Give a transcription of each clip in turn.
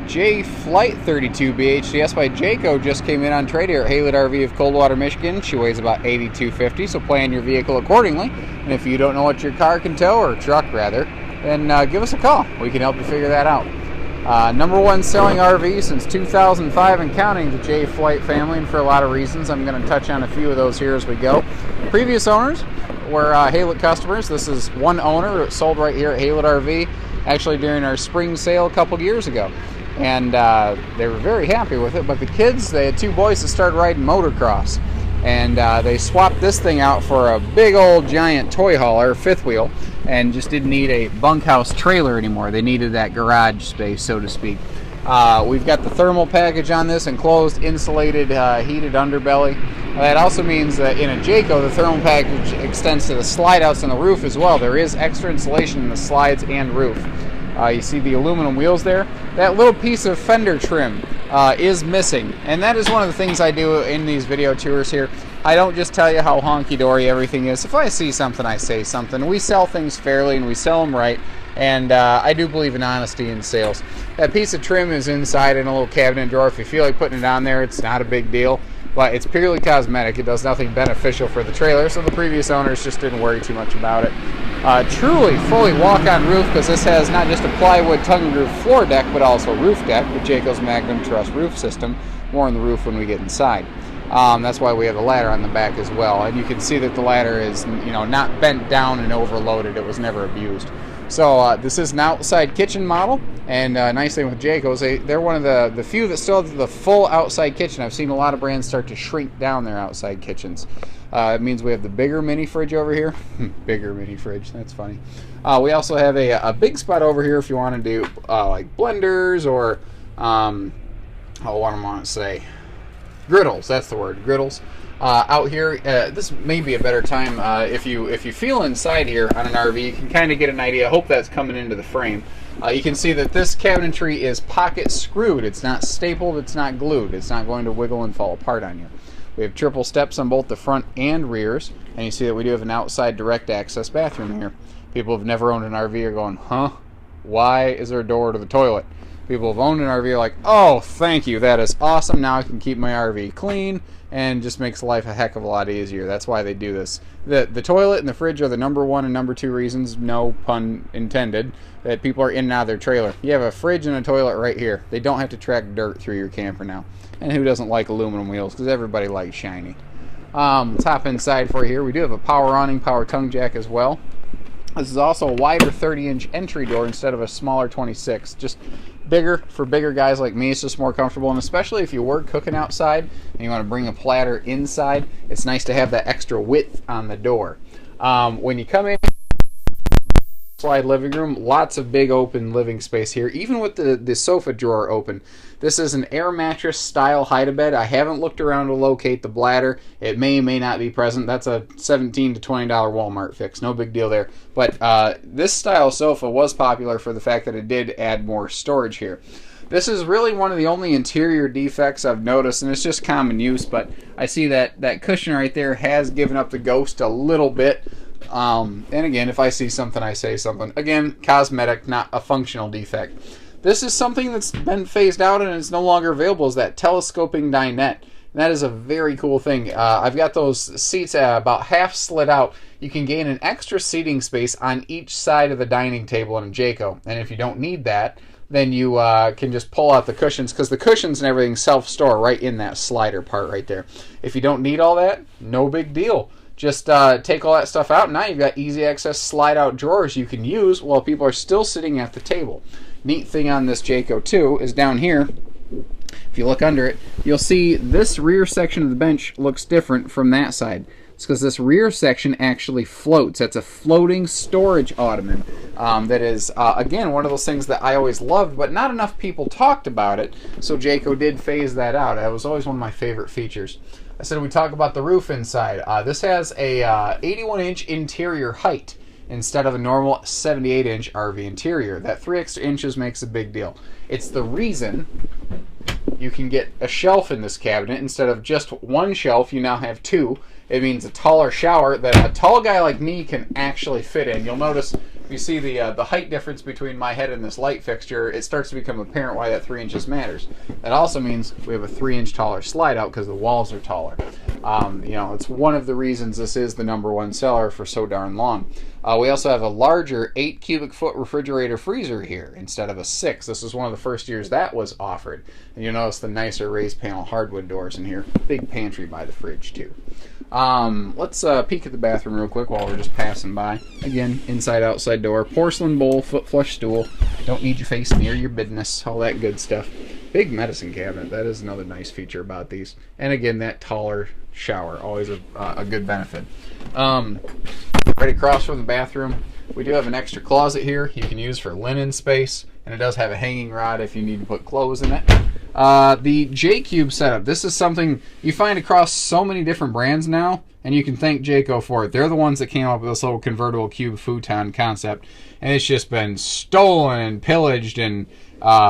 J Flight 32 BHCS by Jayco just came in on trade here at Haylett RV of Coldwater, Michigan. She weighs about 8250, so plan your vehicle accordingly. And if you don't know what your car can tow, or truck rather, then give us a call. We can help you figure that out. Number one selling RV since 2005 and counting, the J Flight family, and for a lot of reasons. I'm going to touch on a few of those here as we go. Previous owners were Haylett customers. This is one owner. It sold right here at Haylett RV, actually during our spring sale a couple years ago. And they were very happy with it. But the kids, they had two boys that started riding motocross. And they swapped this thing out for a big old giant toy hauler, fifth wheel, and just didn't need a bunkhouse trailer anymore. They needed that garage space, so to speak. We've got the thermal package on this, enclosed, insulated, heated underbelly. That also means that in a Jayco, the thermal package extends to the slide outs on the roof as well. There is extra insulation in the slides and roof. You see the aluminum wheels there. That little piece of fender trim is missing, and that is one of the things I do in these video tours here. I don't just tell you how honky-dory everything is. If I see something, I say something. We sell things fairly and we sell them right, and I do believe in honesty in sales. That piece of trim is inside in a little cabinet drawer. If you feel like putting it on there, it's not a big deal, but it's purely cosmetic. It does nothing beneficial for the trailer, so the previous owners just didn't worry too much about it. Truly fully walk-on roof, because this has not just a plywood tongue groove floor deck, but also a roof deck with Jayco's Magnum Truss roof system. More on the roof when we get inside. That's why we have a ladder on the back as well, and you can see that the ladder is, not bent down and overloaded. It was never abused. So this is an outside kitchen model, and nice thing with Jayco is they're one of the few that still have the full outside kitchen. I've seen a lot of brands start to shrink down their outside kitchens. It means we have the bigger mini fridge over here. Bigger mini fridge, that's funny. We also have a big spot over here if you want to do like blenders or, what am I want to say? Griddles, that's the word, griddles. Out here, this may be a better time if you feel inside here on an RV, you can kind of get an idea. I hope that's coming into the frame. You can see that this cabinetry is pocket screwed. It's not stapled, it's not glued. It's not going to wiggle and fall apart on you. We have triple steps on both the front and rears, and you see that we do have an outside direct access bathroom here. People who have never owned an RV are going, huh? Why is there a door to the toilet? People who have owned an RV are like, oh, thank you, that is awesome. Now I can keep my RV clean, and just makes life a heck of a lot easier. That's why they do this. The toilet and the fridge are the number one and number two reasons, no pun intended, that people are in and out of their trailer. You have a fridge and a toilet right here. They don't have to track dirt through your camper now. And who doesn't like aluminum wheels? Because everybody likes shiny. Let's hop inside for here. We do have a power awning, power tongue jack as well. This is also a wider 30-inch entry door instead of a smaller 26. Just bigger for bigger guys like me. It's just more comfortable, and especially if you work cooking outside and you want to bring a platter inside, it's nice to have that extra width on the door. When you come in, slide living room, lots of big open living space here, even with the sofa drawer open. This is an air mattress style hide-a-bed. I haven't looked around to locate the bladder. It may not be present. That's a $17 to $20 Walmart fix. No big deal there. But this style sofa was popular for the fact that it did add more storage here. This is really one of the only interior defects I've noticed, and it's just common use, but I see that cushion right there has given up the ghost a little bit. And again, if I see something, I say something. Again, cosmetic, not a functional defect. This is something that's been phased out and it's no longer available, is that telescoping dinette. And that is a very cool thing. I've got those seats about half slid out. You can gain an extra seating space on each side of the dining table in a Jayco. And if you don't need that, then you can just pull out the cushions, because the cushions and everything self-store right in that slider part right there. If you don't need all that, no big deal. Just take all that stuff out, and now you've got easy access slide-out drawers you can use while people are still sitting at the table. Neat thing on this Jayco too is down here, if you look under it, you'll see this rear section of the bench looks different from that side. It's because this rear section actually floats. That's a floating storage ottoman. That is, again, one of those things that I always loved, but not enough people talked about it, so Jayco did phase that out. That was always one of my favorite features. I said we talk about the roof inside. This has a 81-inch interior height instead of a normal 78-inch RV interior. That 3 extra inches makes a big deal. It's the reason you can get a shelf in this cabinet. Instead of just one shelf, you now have two. It means a taller shower that a tall guy like me can actually fit in. You'll notice if you see the height difference between my head and this light fixture, it starts to become apparent why that 3 inches matters. That also means we have a 3-inch taller slide out because the walls are taller. It's one of the reasons this is the #1 seller for so darn long. We also have a larger 8 cubic foot refrigerator freezer here instead of a 6. This was one of the first years that was offered. And you'll notice the nicer raised panel hardwood doors in here. Big pantry by the fridge too. Let's peek at the bathroom real quick while we're just passing by. Again, inside outside door, porcelain bowl, foot flush stool. Don't need your face near your business, all that good stuff. Big medicine cabinet. That is another nice feature about these. And again, that taller shower, always a good benefit. Right across from the bathroom, we do have an extra closet here you can use for linen space, and it does have a hanging rod if you need to put clothes in it. The J-Cube setup, this is something you find across so many different brands now, and you can thank Jayco for it. They're the ones that came up with this little convertible cube futon concept, and it's just been stolen and pillaged and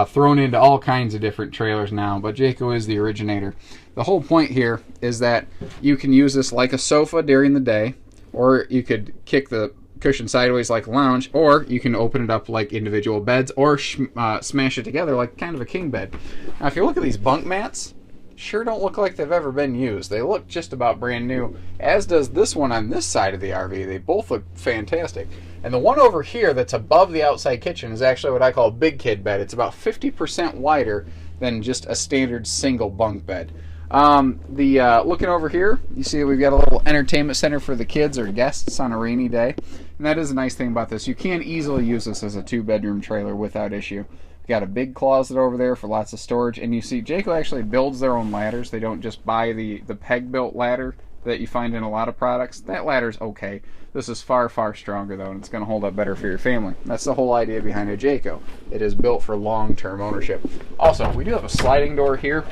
thrown into all kinds of different trailers now, but Jayco is the originator. The whole point here is that you can use this like a sofa during the day, or you could kick the cushion sideways like a lounge, or you can open it up like individual beds, or smash it together like kind of a king bed. Now, if you look at these bunk mats, sure don't look like they've ever been used. They look just about brand new, as does this one on this side of the RV. They both look fantastic. And the one over here that's above the outside kitchen is actually what I call a big kid bed. It's about 50% wider than just a standard single bunk bed. Looking over here, you see we've got a little entertainment center for the kids or guests on a rainy day. And that is a nice thing about this. You can easily use this as a 2-bedroom trailer without issue. We've got a big closet over there for lots of storage. And you see Jayco actually builds their own ladders. They don't just buy the peg-built ladder that you find in a lot of products. That ladder's okay. This is far, far stronger though, and it's going to hold up better for your family. That's the whole idea behind a Jayco. It is built for long-term ownership. Also, we do have a sliding door here,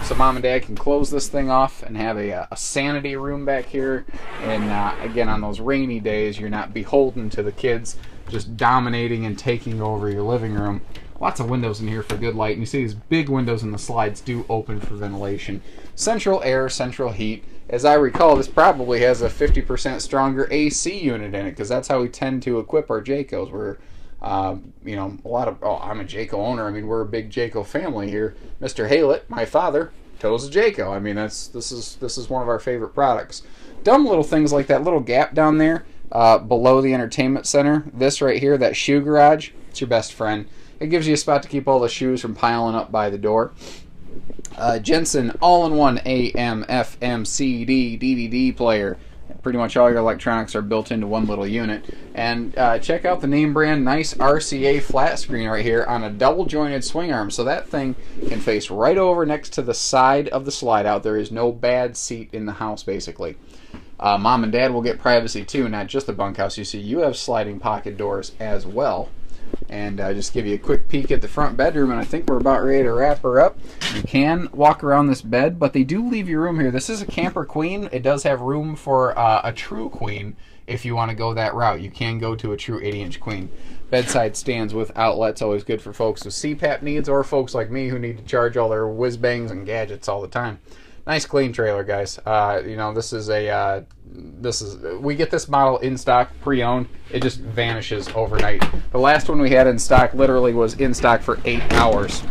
so mom and dad can close this thing off and have a sanity room back here. And again, on those rainy days, you're not beholden to the kids just dominating and taking over your living room. Lots of windows in here for good light, and you see these big windows in the slides do open for ventilation. Central air, central heat. As I recall, this probably has a 50% stronger AC unit in it, because that's how we tend to equip our Jaycos. We're, a lot of, I'm a Jayco owner. I mean, we're a big Jayco family here. Mr. Haylett, my father, tows a Jayco. I mean, this is one of our favorite products. Dumb little things like that little gap down there below the entertainment center. This right here, that shoe garage, it's your best friend. It gives you a spot to keep all the shoes from piling up by the door. Jensen all-in-one AM, FM, CD, DVD player. Pretty much all your electronics are built into one little unit. And check out the name brand nice RCA flat screen right here on a double jointed swing arm. So that thing can face right over next to the side of the slide out. There is no bad seat in the house basically. Mom and dad will get privacy too, not just the bunkhouse. You see you have sliding pocket doors as well. And just give you a quick peek at the front bedroom, and I think we're about ready to wrap her up. You can walk around this bed, but they do leave you room here. This is a camper queen. It does have room for a true queen if you want to go that route. You can go to a true 80-inch queen. Bedside stands with outlets, always good for folks with CPAP needs or folks like me who need to charge all their whiz-bangs and gadgets all the time. Nice clean trailer, guys. We get this model in stock, pre-owned. It just vanishes overnight. The last one we had in stock literally was in stock for 8 hours.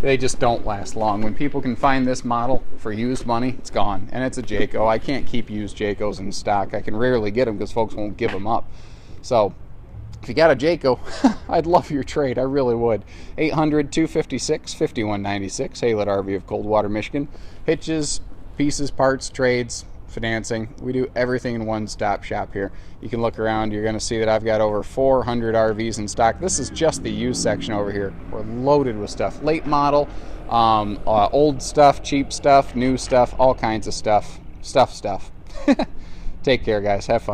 They just don't last long. When people can find this model for used money, it's gone. And it's a Jayco. I can't keep used Jaycos in stock. I can rarely get them because folks won't give them up. So if you got a Jayco, I'd love your trade. I really would. 800-256-5196, Haylett RV of Coldwater, Michigan. Hitches, pieces, parts, trades, financing. We do everything in one-stop shop here. You can look around. You're going to see that I've got over 400 RVs in stock. This is just the used section over here. We're loaded with stuff. Late model, old stuff, cheap stuff, new stuff, all kinds of stuff. Stuff. Take care, guys. Have fun.